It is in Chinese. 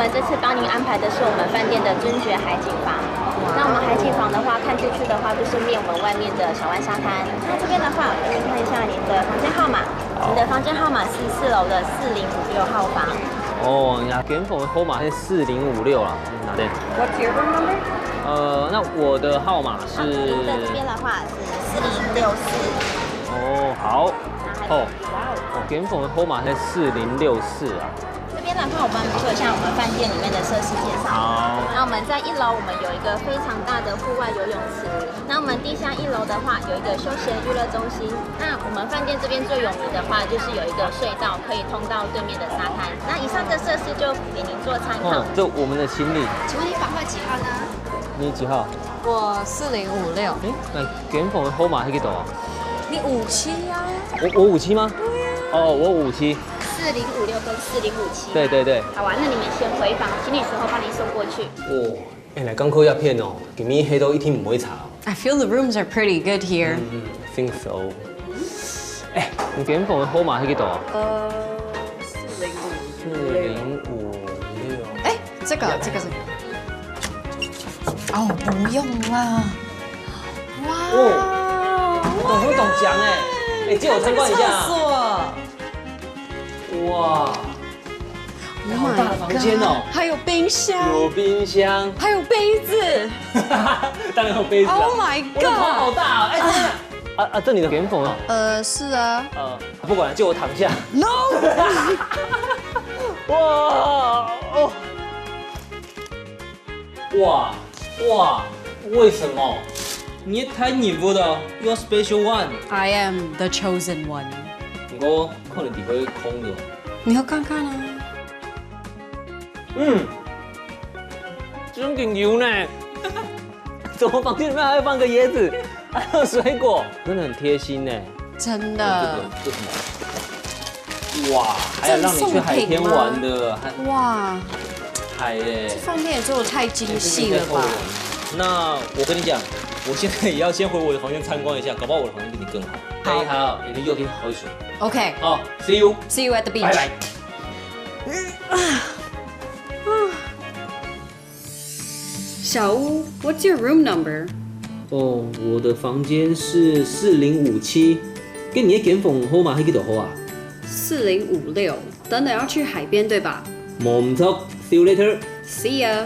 们这次帮您安排的是我们饭店的尊爵海景房。那我们海景房的话，看出去的话就是面我们外面的小湾沙滩。那这边的话，我给你看一下您的房间号码。您的房间号码是4楼的4056号房。哦，呀，卷房的号码是4056啦，哪边？ What's your room number? 那我的号码是。您的这边的话是4064。哦，好。哦，卷房的号码是4064啊。这边的话，我们做一下我们饭店里面的设施介绍。好。那我们在1楼，我们有一个非常大的户外游泳池。那我们地下1楼的话，有一个休闲娱乐中心。那我们饭店这边最有名的话，就是有一个隧道可以通到对面的沙滩。那以上的设施就给您做参考。这我们的行李。请问你房号几号呢？你几号？我4056。哎，那卷房的号码是几多啊？你57呀？我57吗？对呀。哦，我57。4056跟4057。对对对。好啊，那你们先回房，行李时候帮您送过去。哦，来港口鸦片哦，今暝迄都一天唔会查。 I feel the rooms are pretty good here. think so。你卷房的号码是几多啊4056。哎，这个。哦，不用啦。哇，懂奖借我参观一下。厕所。哇，好大的房间哦，还有冰箱，有冰箱，还有杯子。当然有杯子。Oh my 我的床好 god！ 大哦，这你的卷房啊？是啊。不管了，借我躺下。 No。哇哦！哇，为什么？你也太幸福了 ，You are special one。 I am the chosen one。不过可能地方空的。你要看看啊。这种顶油呢？怎么房间里面还会放个椰子，还有水果，真的很贴心呢。真的。这什么？哇，还有让你去海边玩的，哇，海耶！这饭店也做的太精细了吧？那我跟你讲，我现在也要先回我的房间参观一下，搞不好我的房间比你更好。好你好，你的右边好水。 OK，好 ，See you。 See you at the beach。拜拜。小屋 ，What's your room number？ 哦，我的房间是4057，跟你的卷房号码是几多号啊4056。等等要去海边对吧？冇唔错，See you later。 ？See ya。